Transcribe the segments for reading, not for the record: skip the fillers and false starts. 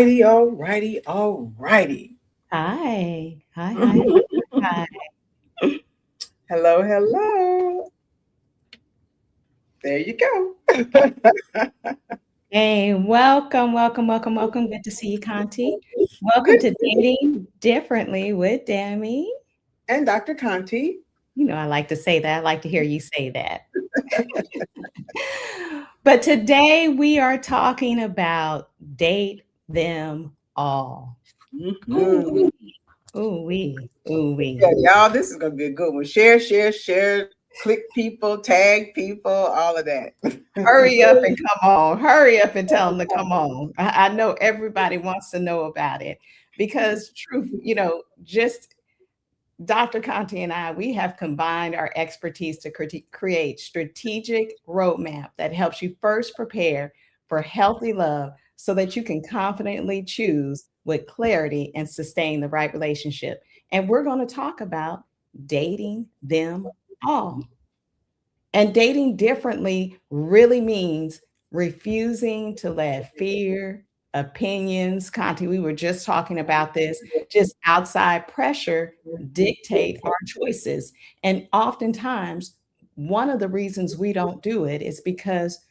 all righty. Hi. Hi, hi, hi. Hello, hello. There you go. Hey, welcome, welcome, welcome, welcome. Good to see you, Conti. Welcome Good. to Dating Differently with Dami. And Dr. Conti. You know, I like to say that. I like to hear you say that. But today we are talking about date them all. Ooh, Mhm. ooh, wee, ooh, Yeah, wee. y'all, this is going to be a good one. Share, share, share. Click people, tag people, all of that. Hurry up and come on. Hurry up and tell them to come on. I know everybody wants to know about it because truth, just Dr. Conti and I, we have combined our expertise to create strategic roadmap that helps you first prepare for healthy love so that you can confidently choose with clarity and sustain the right relationship. And we're going to talk about dating them all. And dating differently really means refusing to let fear, opinions, Conti, we were just talking about this, just outside pressure dictate our choices. And oftentimes, one of the reasons we don't do it is because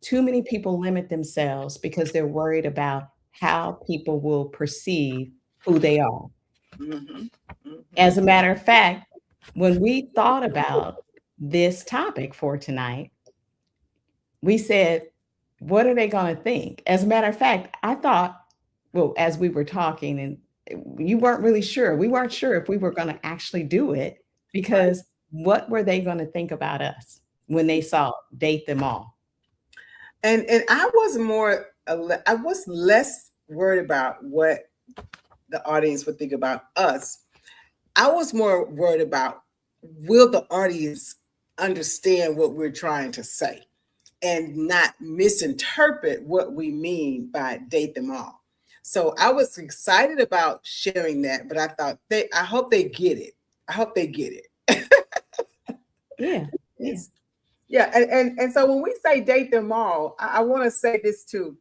too many people limit themselves because they're worried about how people will perceive who they are. Mhm, As mhm. a matter of fact, when we thought about this topic for tonight, we said, what are they going to think? As a matter of fact, I thought, well, as we were talking, and you weren't really sure, we weren't sure if we were going to actually do it because what were they going to think about us when they saw date them all? And I was I was less worried about what the audience would think about us. I was more worried about, will the audience understand what we're trying to say and not misinterpret what we mean by date them all. So I was excited about sharing that, but I hope they get it. I hope they get it. Yeah, yeah. It's, yeah, and so when we say date them all, I want to say this too.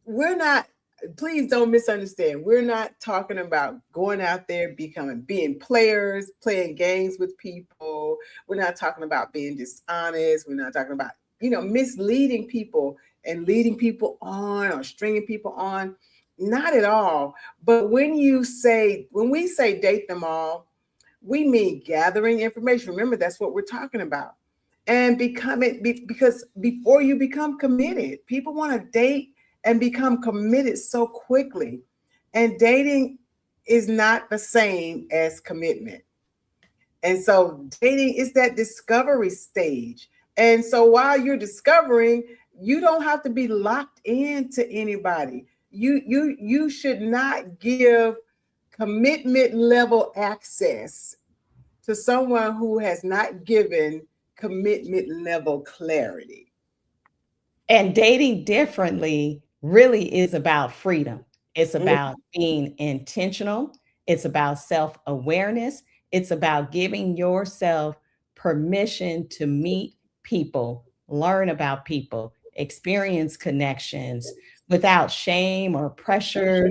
We're not, please don't misunderstand, we're not talking about going out there being players, playing games with people. We're not talking about being dishonest. We're not talking about, misleading people and leading people on or stringing people on. Not at all. But when we say date them all, we mean gathering information. Remember, that's what we're talking about. And because before you become committed, people want to date and become committed so quickly. And dating is not the same as commitment. And so dating is that discovery stage. And so while you're discovering, you don't have to be locked into anybody. You should not give commitment level access to someone who has not given commitment level clarity. And dating differently really is about freedom. It's about being intentional. It's about self awareness. It's about giving yourself permission to meet people, learn about people, experience connections without shame or pressure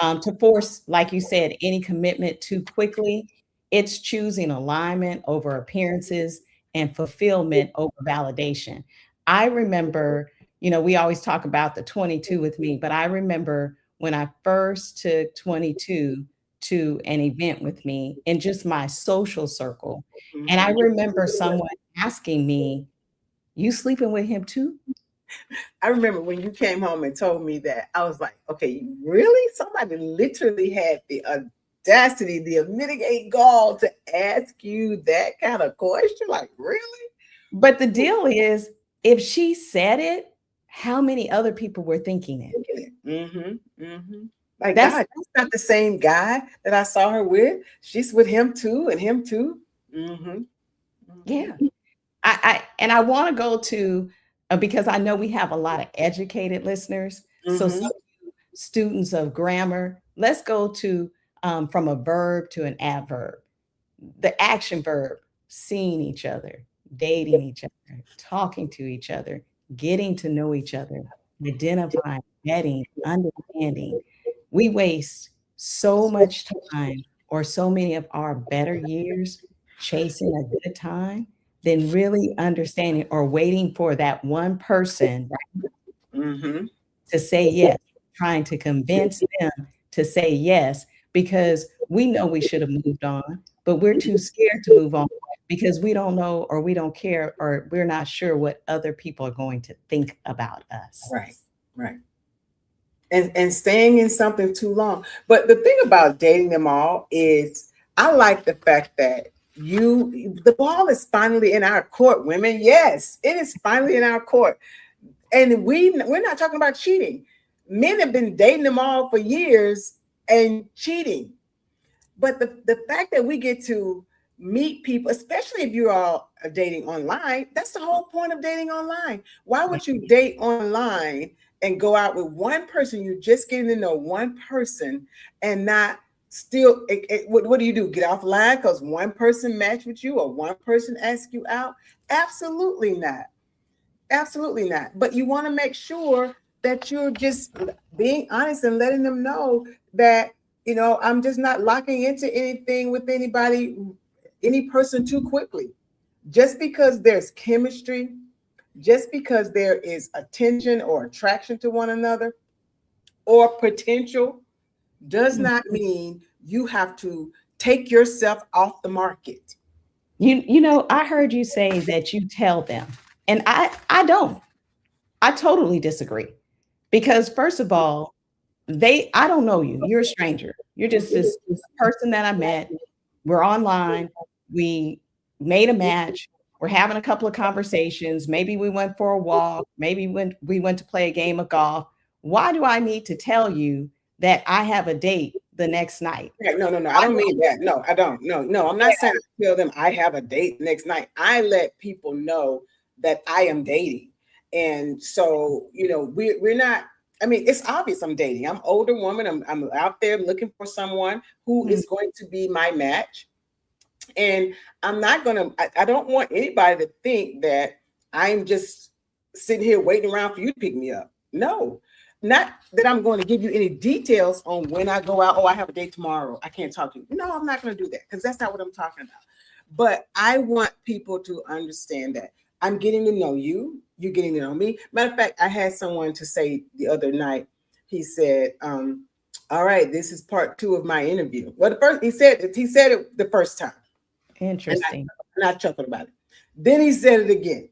to force, like you said, any commitment too quickly. It's choosing alignment over appearances and fulfillment over validation. I remember, we always talk about the 22 with me, but I remember when I first took 22 to an event with me in just my social circle. And I remember someone asking me, you sleeping with him too? I remember when you came home and told me that, I was like, okay, really? Somebody literally had the audacity, the mitigate gall to ask you that kind of question? Like, really? But the deal is, if she said it, how many other people were thinking it? Mm-hmm. Mm-hmm. Like, That's God, that's not the same guy that I saw her with. She's with him too, and him too. Mm-hmm. yeah. I want to go to because I know we have a lot of educated listeners. So Mm-hmm. some students of grammar, let's go to from a verb to an adverb. The action verb, seeing each other, dating each other, talking to each other, getting to know each other, identifying. vetting, understanding. We waste so much time or so many of our better years chasing a good time than really understanding or waiting for that one person Mm-hmm. to say yes, trying to convince them to say yes, because we know we should have moved on, but we're too scared to move on because we don't know or we don't care or we're not sure what other people are going to think about us. Right. Right. And staying in something too long. But the thing about dating them all is I like the fact that the ball is finally in our court, women. Yes, it is finally in our court. And we're not talking about cheating. Men have been dating them all for years and cheating. But the fact that we get to meet people, especially if you're all dating online, that's the whole point of dating online. Why would you date online and go out with one person? You're just getting to know one person and not still, what do you do? Get offline because one person matched with you or one person asked you out? Absolutely not. Absolutely not. But you want to make sure that you're just being honest and letting them know that, I'm just not locking into anything with anybody, any person too quickly. Just because there's chemistry, just because there is attention or attraction to one another or potential does not mean you have to take yourself off the market. I heard you say that you tell them, and I don't. I totally disagree. Because first of all, I don't know you. You're a stranger. You're just this person that I met. We're online. We made a match. We're having a couple of conversations. Maybe we went for a walk. Maybe when we went to play a game of golf. Why do I need to tell you that I have a date the next night? No. I don't mean that. No, I don't. No. I'm not saying I tell them I have a date next night. I let people know that I am dating. And so, we're not, I mean, it's obvious I'm dating. I'm an older woman. I'm out there looking for someone who is going to be my match. And I'm not going to, I don't want anybody to think that I'm just sitting here waiting around for you to pick me up. No, not that I'm going to give you any details on when I go out. Oh, I have a date tomorrow. I can't talk to you. No, I'm not going to do that because that's not what I'm talking about. But I want people to understand that I'm getting to know you. You're getting to know me. Matter of fact, I had someone to say the other night, he said, all right, this is part 2 of my interview. Well, he said it the first time. Interesting. And I chuckled about it. Then he said it again.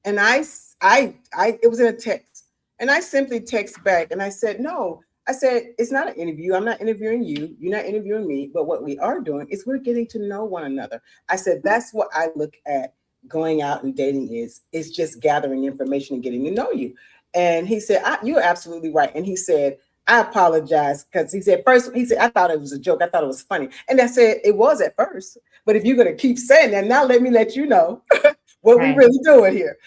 And it was in a text. And I simply text back and I said, no, I said, it's not an interview. I'm not interviewing you. You're not interviewing me. But what we are doing is we're getting to know one another. I said, that's what I look at going out and dating is. It's just gathering information and getting to know you. And he said, you're absolutely right. And he said, I apologize because he said, I thought it was a joke. I thought it was funny. And I said, it was at first. But if you're going to keep saying that, now let me let you know what we really doing here.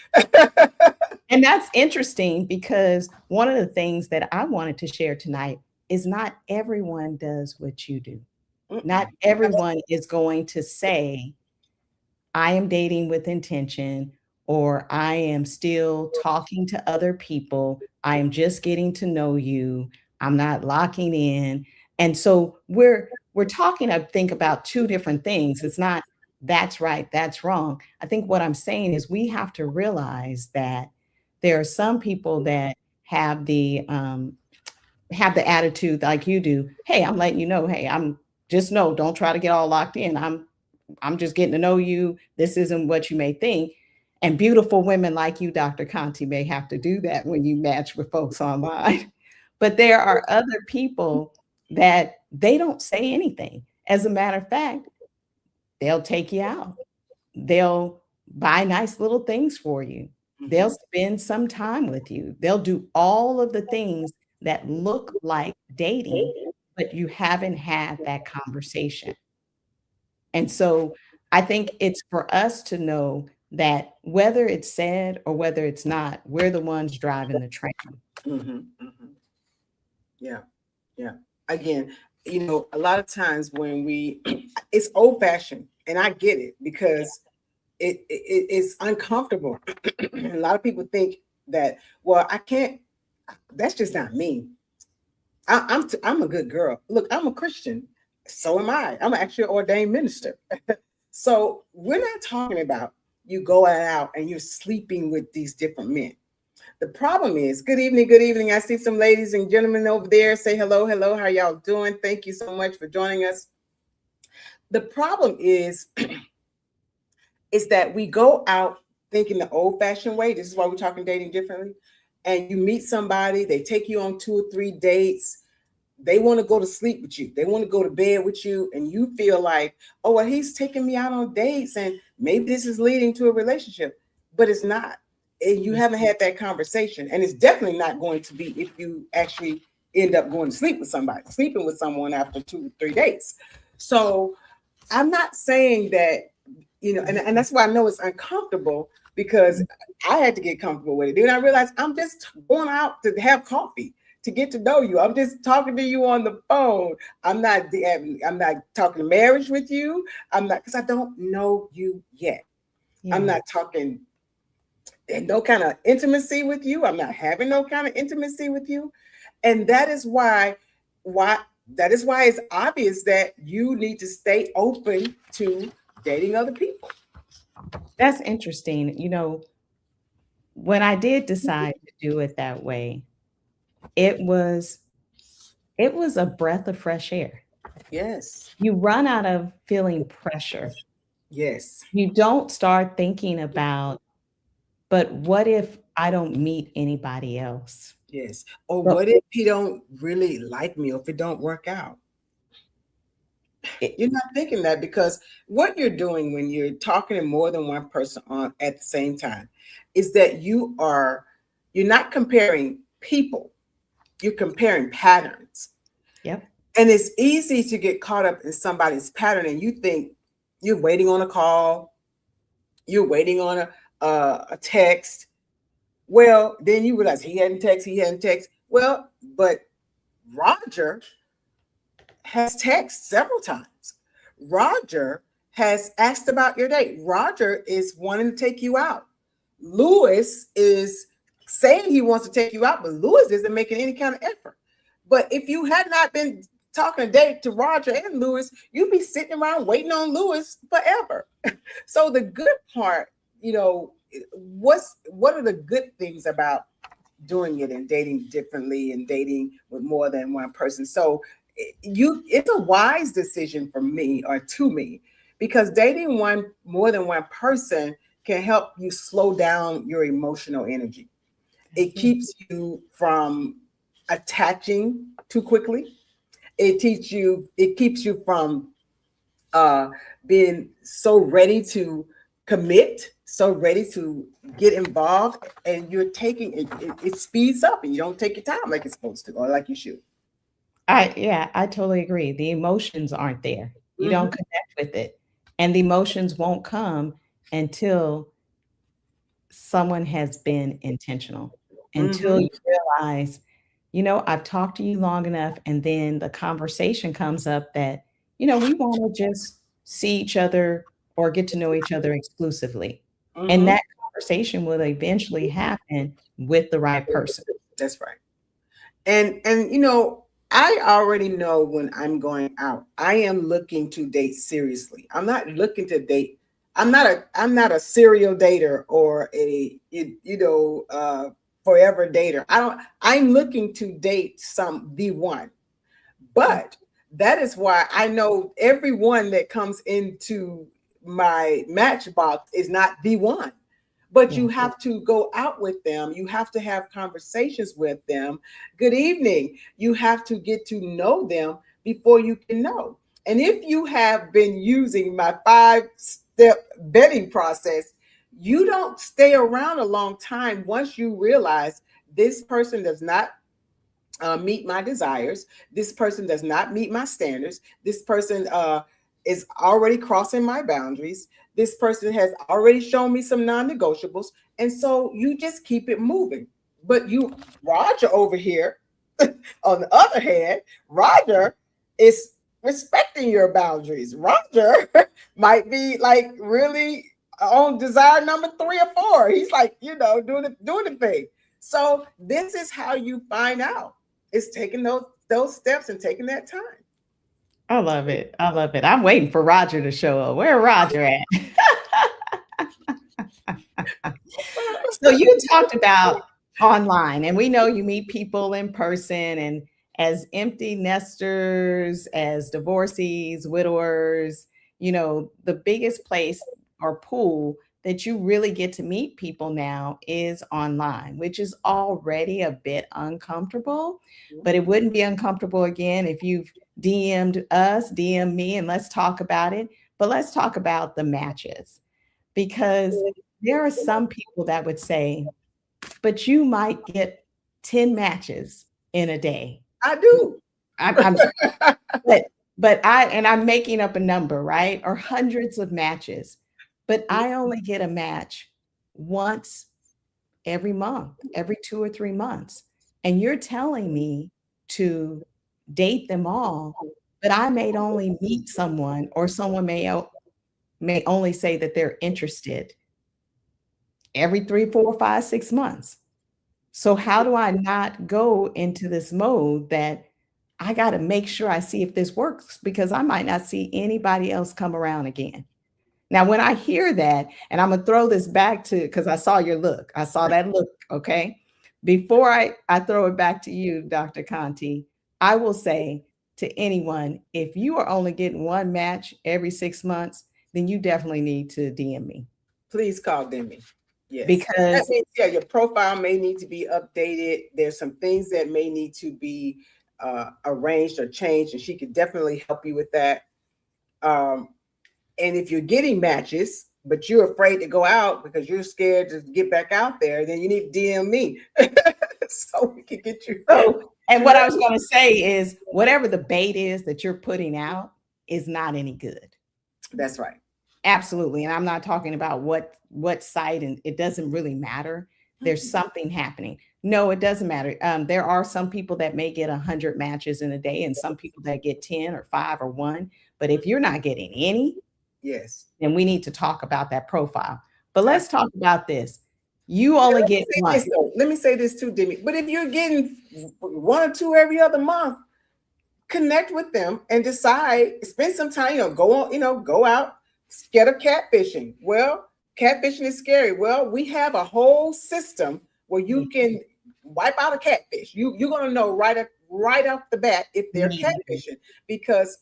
And that's interesting because one of the things that I wanted to share tonight is not everyone does what you do. Not everyone is going to say, I am dating with intention, or I am still talking to other people. I am just getting to know you. I'm not locking in. And so we're talking, I think, about 2 different things. It's not that's right, that's wrong. I think what I'm saying is we have to realize that there are some people that have the attitude like you do. Hey, I'm letting you know, hey, don't try to get all locked in. I'm just getting to know you. This isn't what you may think. And beautiful women like you, Dr. Conti, may have to do that when you match with folks online. But there are other people that they don't say anything. As a matter of fact, they'll take you out. They'll buy nice little things for you. They'll spend some time with you. They'll do all of the things that look like dating, but you haven't had that conversation. And so I think it's for us to know that whether it's said or whether it's not, we're the ones driving the train. Yeah. Again, a lot of times when it's old fashioned, and I get it because it's uncomfortable. A lot of people think that, well, I can't That's just not me. I'm a good girl. Look, I'm a Christian. So am I. I'm actually an ordained minister. So we're not talking about you going out and you're sleeping with these different men. The problem is, good evening, good evening. I see some ladies and gentlemen over there. Say hello, hello. How y'all doing? Thank you so much for joining us. The problem is that we go out thinking the old-fashioned way. This is why we're talking dating differently. And you meet somebody, they take you on 2 or 3 dates. They want to go to sleep with you. They want to go to bed with you. And you feel like, oh, well, he's taking me out on dates and maybe this is leading to a relationship. But it's not. And you haven't had that conversation. And it's definitely not going to be if you actually end up going to sleep with somebody, sleeping with someone after 2 or 3 dates. So I'm not saying that, and that's why I know it's uncomfortable, because I had to get comfortable with it. Then I realized I'm just going out to have coffee, to get to know you. I'm just talking to you on the phone. I'm not talking marriage with you. I'm not, because I don't know you yet. Yeah. I'm not talking no kind of intimacy with you. I'm not having no kind of intimacy with you. And that is why it's obvious that you need to stay open to dating other people. That's interesting. When I did decide to do it that way, it was a breath of fresh air. Yes. You run out of feeling pressure. Yes. You don't start thinking about, but what if I don't meet anybody else? Yes. Or what if he don't really like me, or if it don't work out? You're not thinking that, because what you're doing when you're talking to more than one person on at the same time is that you're not comparing people, you're comparing patterns. Yep. And it's easy to get caught up in somebody's pattern, and you think you're waiting on a call, you're waiting on a text. Well, then you realize he hadn't text. Well, but Roger has texted several times. Roger has asked about your date. Roger is wanting to take you out. Lewis is saying he wants to take you out, but Lewis isn't making any kind of effort. But if you had not been talking a date to Roger and Lewis, you'd be sitting around waiting on Lewis forever. So the good part, what are the good things about doing it and dating differently and dating with more than one person? So it's a wise decision for me, or to me, because dating more than one person can help you slow down your emotional energy. It keeps you from attaching too quickly. It keeps you from being so ready to commit, so ready to get involved, and you're taking it speeds up, and you don't take your time like it's supposed to, or like you should. I totally agree. The emotions aren't there. You don't connect with it. And the emotions won't come until someone has been intentional, until you realize, I've talked to you long enough. And then the conversation comes up that, we want to just see each other or get to know each other exclusively. And that conversation will eventually happen with the right person. That's right. And I already know when I'm going out, I am looking to date seriously. I'm not looking to date. I'm not a serial dater or a forever dater. I'm looking to date the one. But that is why I know everyone that comes into my matchbox is not the one. But you have to go out with them. You have to have conversations with them. Good evening. You have to get to know them before you can know. And if you have been using my 5-step vetting process, you don't stay around a long time once you realize this person does not meet my desires. This person does not meet my standards. This person is already crossing my boundaries. This person has already shown me some non-negotiables. And so you just keep it moving. But Roger over here, on the other hand, Roger is respecting your boundaries. Roger might be like really on desire number 3 or 4. He's like, doing the thing. So this is how you find out. It's taking those steps and taking that time. I love it. I love it. I'm waiting for Roger to show up. Where Roger at? So you talked about online, and we know you meet people in person, and as empty nesters, as divorcees, widowers, the biggest place or pool that you really get to meet people now is online, which is already a bit uncomfortable, but it wouldn't be uncomfortable again if you've DM'd us, DM me, and let's talk about it. But let's talk about the matches, because there are some people that would say, but you might get 10 matches in a day. I do. I'm I'm making up a number, right? Or hundreds of matches, but I only get a match once every month, every 2 or 3 months. And you're telling me to date them all, but I may only meet someone, or someone may only say that they're interested every 3, 4, 5, 6 months. So how do I not go into this mode that I got to make sure I see if this works, because I might not see anybody else come around again. Now, when I hear that, and I'm going to throw this back to, because I saw your look, I saw that look. Okay. Before I throw it back to you, Dr. Conti, I will say to anyone, if you are only getting one match every 6 months, then you definitely need to DM me. Please call me. Yes. Because that means, your profile may need to be updated. There's some things that may need to be arranged or changed, and she could definitely help you with that. And if you're getting matches, but you're afraid to go out because you're scared to get back out there, then you need to DM me so we can get you. And what I was going to say is, whatever the bait is that you're putting out is not any good. That's right. Absolutely. And I'm not talking about what site, and it doesn't really matter. There's something happening. No, it doesn't matter. There are some people that may get 100 matches in a day, and some people that get 10 or 5 or 1. But if you're not getting any, yes, then we need to talk about that profile. But let's talk about this. You only get one. Let me say this too, Demi. But if you're getting 1 or 2 every other month, connect with them and decide, spend some time, go out, get a catfishing. Well, catfishing is scary. Well, we have a whole system where you can wipe out a catfish. You're going to know right off the bat if they're catfishing, because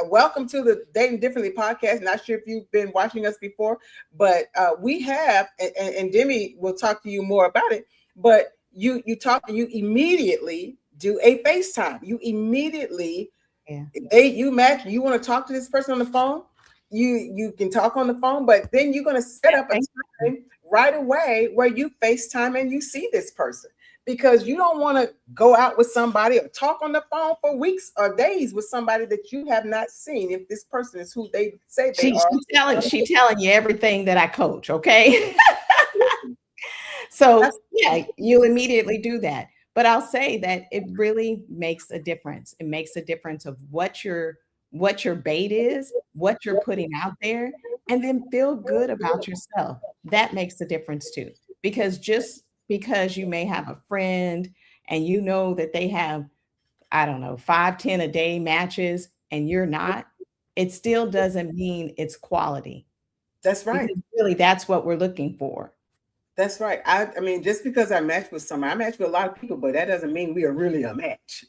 welcome to the Dating Differently podcast. Not sure if you've been watching us before, but we have, and Demi will talk to you more about it, but you immediately do a FaceTime. You immediately, you match, you want to talk to this person on the phone, you can talk on the phone, but then you're going to set up a time right away where you FaceTime and you see this person, because you don't want to go out with somebody or talk on the phone for weeks or days with somebody that you have not seen, if this person is who they say they are. She's telling you everything that I coach, okay? So yeah, you immediately do that. But I'll say that it really makes a difference. It makes a difference of what your bait is, what you're putting out there, and then feel good about yourself. That makes a difference too. Because just because you may have a friend and you know that they have, I don't know, 5, 10 a day matches and you're not, it still doesn't mean it's quality. That's right. Because really, that's what we're looking for. That's right. I mean, just because I match with someone, I match with a lot of people, but that doesn't mean we are really a match.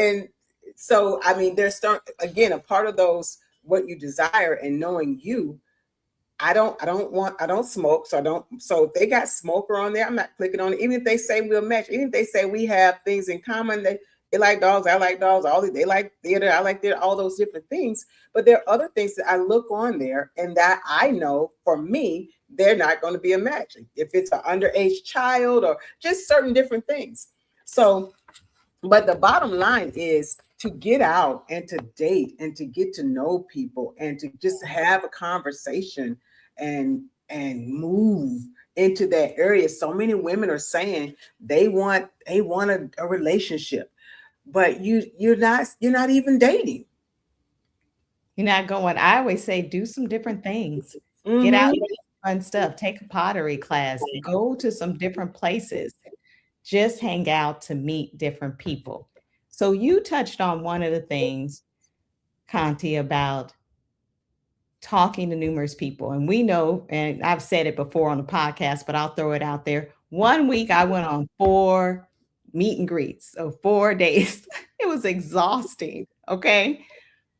And so, I mean, there's again, a part of those, what you desire and knowing you. I don't smoke. So if they got smoker on there, I'm not clicking on it. Even if they say we'll match, even if they say we have things in common, they like dogs, I like dogs, they like theater, I like theater, all those different things. But there are other things that I look on there and that I know for me, they're not going to be a match. If it's an underage child or just certain different things. So, but the bottom line is to get out and to date and to get to know people and to just have a conversation and move into that area. So many women are saying they want a relationship, but you're not even dating. You're not going. I always say, do some different things. Get out, fun stuff. Take a pottery class, go to some different places, just hang out to meet different people. So you touched on one of the things, Conti, about talking to numerous people. And we know, and I've said it before on the podcast, but I'll throw it out there. One week I went on 4 meet and greets, so 4 days. It was exhausting. Okay.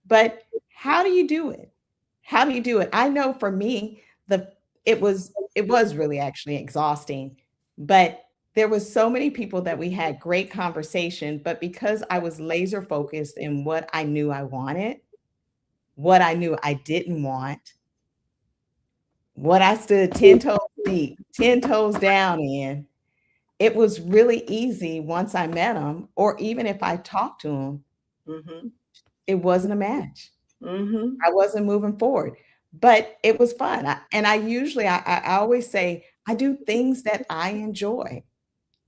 But how do you do it? How do you do it? I know for me, it was really actually exhausting, but there was so many people that we had great conversation, but because I was laser focused in what I knew I wanted, what I knew I didn't want, what I stood 10 toes deep, 10 toes down in, it was really easy once I met them, or even if I talked to them, Mm-hmm. it wasn't a match. Mm-hmm. I wasn't moving forward, but it was fun. I usually, I always say, I do things that I enjoy.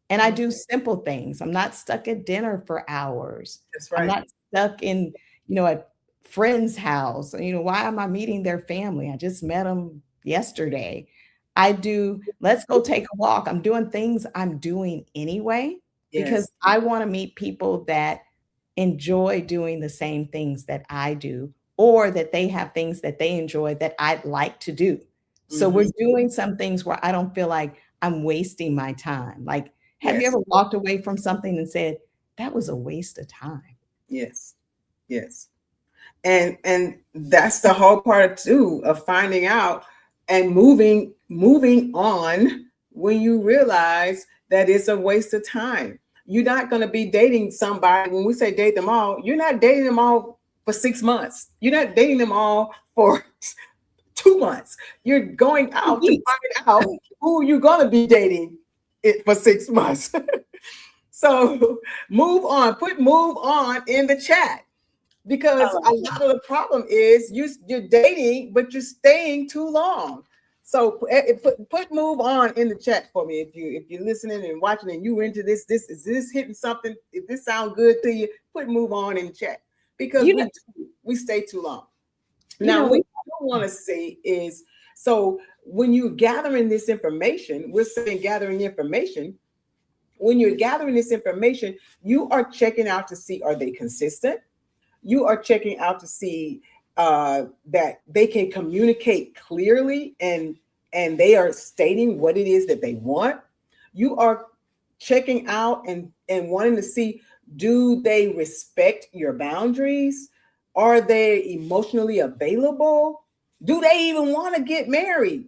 And I do simple things. I'm not stuck at dinner for hours. That's I'm right. not stuck in, a friend's house. Why am I meeting their family? I just met them yesterday. Let's go take a walk. I'm doing things I'm doing anyway because Yes. I want to meet people that enjoy doing the same things that I do, or that they have things that they enjoy that I'd like to do. So we're Mm-hmm. doing some things where I don't feel like I'm wasting my time. Like, have you Yes. ever walked away from something and said, that was a waste of time? Yes. Yes. And that's the whole part too of finding out and moving on when you realize that it's a waste of time. You're not going to be dating somebody. When we say date them all, you're not dating them all for 6 months. You're not dating them all for 2 months. You're going out to find out who you're going to be dating it for 6 months. So move on. Put move on in the chat, because a lot of the problem is you're dating, but you're staying too long. So put move on in the chat for me if you're listening and watching and you into this. Is this hitting something? If this sounds good to you, put move on in the chat, because we stay too long. Now, what I don't want to say is, so when you're gathering this information, we're saying gathering information. When you're gathering this information, you are checking out to see, are they consistent? You are checking out to see that they can communicate clearly and they are stating what it is that they want. You are checking out and wanting to see, do they respect your boundaries? Are they emotionally available? Do they even want to get married?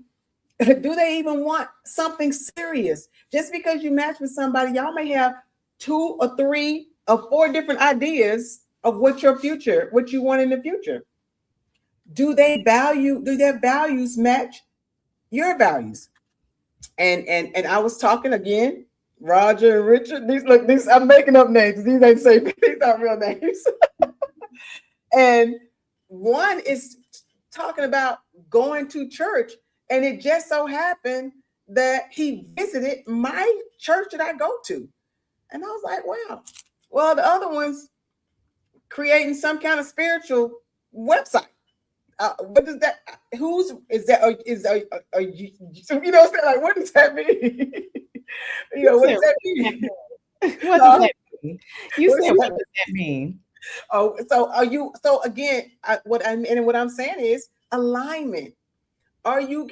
Do they even want something serious? Just because you match with somebody, y'all may have 2 or 3 or 4 different ideas of what you want in the future. Do their values match your values? And I was talking again, Roger and Richard. These I'm making up names. These ain't say these aren't real names. And one is talking about going to church, and it just so happened that he visited my church that I go to. And I was like, wow. Well, the other one's creating some kind of spiritual website. What does that? Whose is that? Are you? Like, what does that mean? What does that mean? What does that mean? You said, what does that mean? Oh, so are you? So again, what I'm saying is alignment. Are you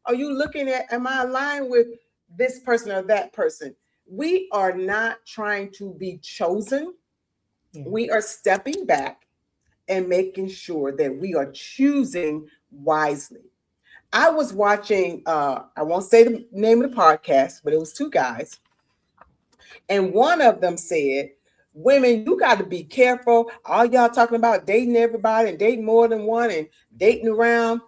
looking at? Am I aligned with this person or that person? We are not trying to be chosen. Yeah. We are stepping back and making sure that we are choosing wisely. I was watching, I won't say the name of the podcast, but it was 2 guys. And one of them said, women, you got to be careful. All y'all talking about dating everybody and dating more than one and dating around.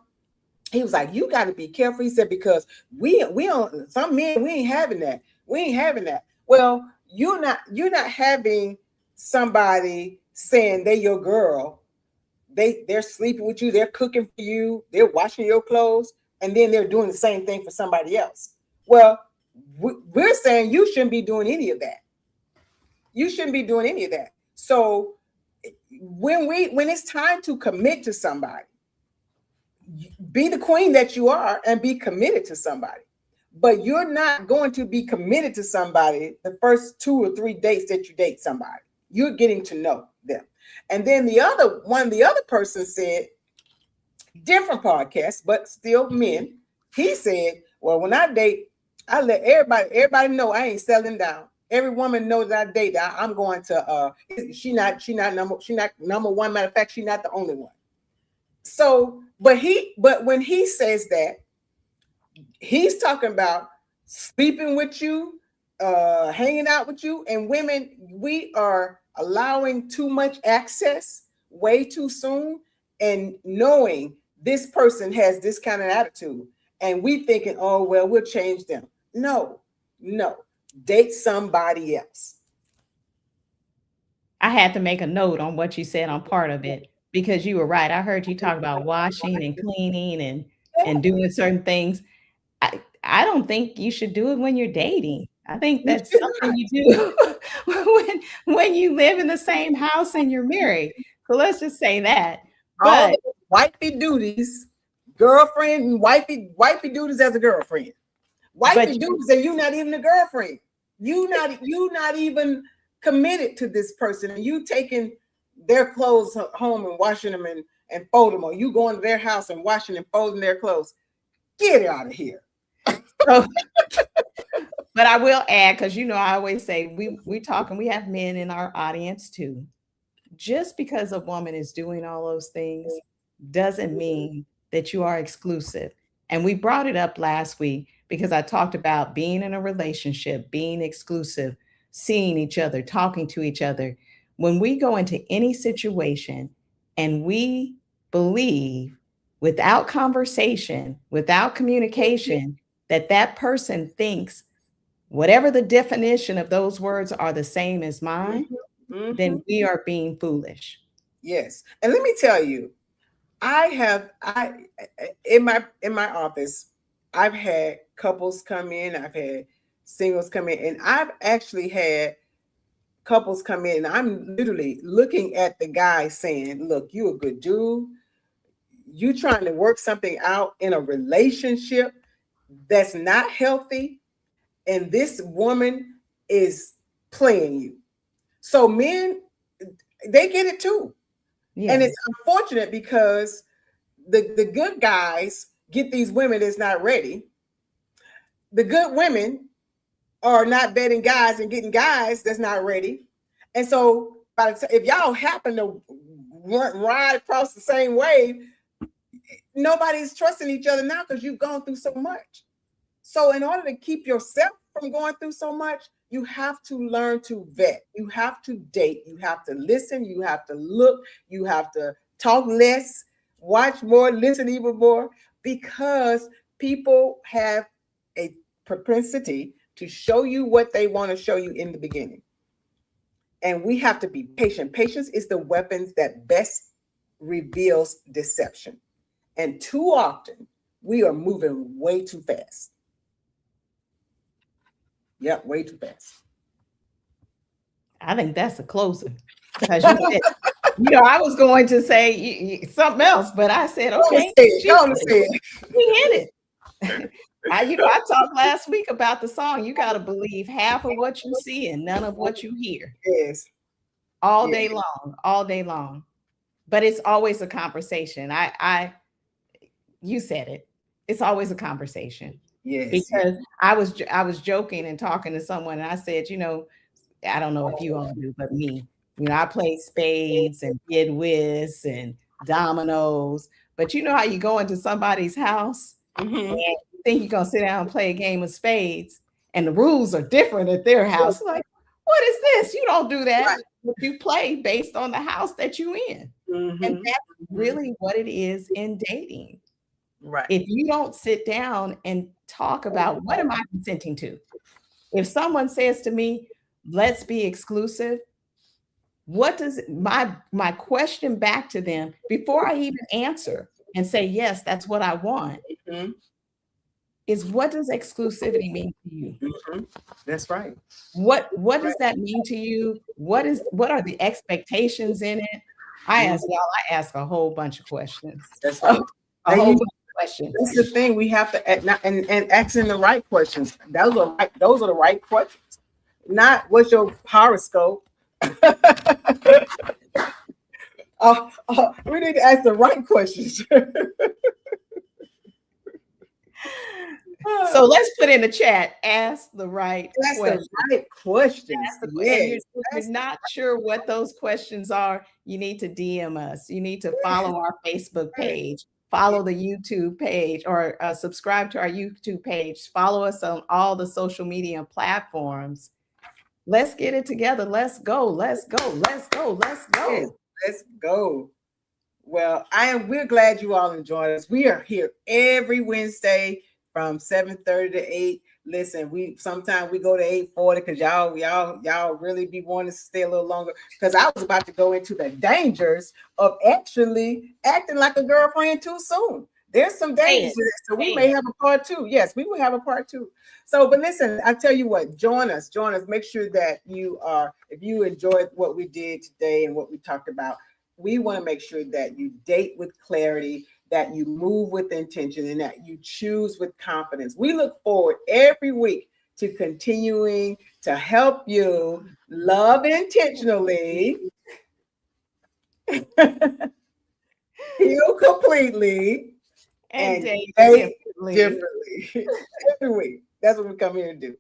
He was like, you got to be careful. He said, because we don't, some men, we ain't having that. We ain't having that. Well, you're not having somebody saying they your girl. They're sleeping with you, they're cooking for you, they're washing your clothes, and then they're doing the same thing for somebody else. Well, we're saying you shouldn't be doing any of that. You shouldn't be doing any of that. So when it's time to commit to somebody, be the queen that you are and be committed to somebody. But you're not going to be committed to somebody the first 2 or 3 dates that you date somebody. You're getting to know them. And then the other person said, different podcast, but still men. He said, well, when I date, I let everybody know I ain't settling down. Every woman knows that I date. I'm going to she not number one. Matter of fact, she's not the only one. So, but when he says that, he's talking about sleeping with you, hanging out with you, and women, we are allowing too much access way too soon, and knowing this person has this kind of attitude, and we thinking, oh well, we'll change them. No, date somebody else. I had to make a note on what you said on part of it, because you were right. I heard you talk about washing and cleaning and doing certain things. I don't think you should do it when you're dating. I think that's something you do when you live in the same house and you're married. So let's just say that. But all wifey duties, girlfriend and wifey duties as a girlfriend. Wifey duties, and you're not even a girlfriend. You not even committed to this person, and you taking their clothes home and washing them and fold them, or you going to their house and washing and folding their clothes. Get out of here. But I will add, because I always say we talk, and we have men in our audience too. Just because a woman is doing all those things doesn't mean that you are exclusive. And we brought it up last week because I talked about being in a relationship, being exclusive, seeing each other, talking to each other. When we go into any situation and we believe without conversation, without communication, that person thinks whatever the definition of those words are the same as mine, then we are being foolish. Yes. And let me tell you, in my office, I've had couples come in, I've had singles come in, and I've actually had couples come in, and I'm literally looking at the guy saying, look, you a good dude. You trying to work something out in a relationship that's not healthy, and this woman is playing you. So men, they get it too. Yes. And it's unfortunate because the good guys get these women that's not ready. The good women are not vetting guys and getting guys that's not ready. And so if y'all happen to ride across the same wave, nobody's trusting each other now because you've gone through so much. So in order to keep yourself from going through so much, you have to learn to vet. You have to date. You have to listen. You have to look. You have to talk less, watch more, listen even more, because people have a propensity to show you what they want to show you in the beginning. And we have to be patient. Patience is the weapon that best reveals deception. And too often, we are moving way too fast. Yep, way too fast. I think that's a closer. Because I was going to say something else, but I said, okay. He hit it. I talked last week about the song. You got to believe half of what you see and none of what you hear. Yes. All day long. But it's always a conversation. You said it. It's always a conversation. Yes. Because I was joking and talking to someone, and I said, I don't know if you all do, but me, I play spades and bid whist and dominoes. But you know how you go into somebody's house and you think you're gonna sit down and play a game of spades, and the rules are different at their house. Like, what is this? You don't do that. Right. You play based on the house that you're in. And that's really what it is in dating. Right. If you don't sit down and talk about what am I consenting to? If someone says to me, let's be exclusive, what does my question back to them before I even answer and say, yes, that's what I want, is what does exclusivity mean to you? That's right. What does that mean to you? What are the expectations in it? I ask a whole bunch of questions. That's right. A whole bunch of questions. That's the thing. We have to and asking the right questions. Those are the right questions. Not what's your horoscope. We need to ask the right questions. So let's put in the chat, ask the right questions. The right questions. Yes. If you're not sure what those questions are, you need to DM us. You need to follow our Facebook page, follow the YouTube page, or subscribe to our YouTube page. Follow us on all the social media platforms. Let's get it together. Let's go. Let's go. Let's go. Let's go. Yes, let's go. Well, we're glad you all enjoyed us. We are here every Wednesday from 7:30 to 8. Listen, sometimes we go to 8:40 because y'all really be wanting to stay a little longer. Because I was about to go into the dangers of actually acting like a girlfriend too soon. There's some dangers to that. So we may have a part 2. Yes, we will have a part 2. So, but listen, I tell you what, join us. Make sure that if you enjoyed what we did today and what we talked about, we want to make sure that you date with clarity, that you move with intention, and that you choose with confidence. We look forward every week to continuing to help you love intentionally, heal completely, and date differently. Every week. That's what we come here to do.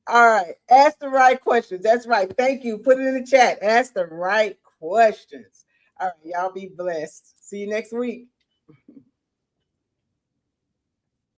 All right. Ask the right questions. That's right. Thank you. Put it in the chat. Ask the right questions. All right. Y'all be blessed. See you next week.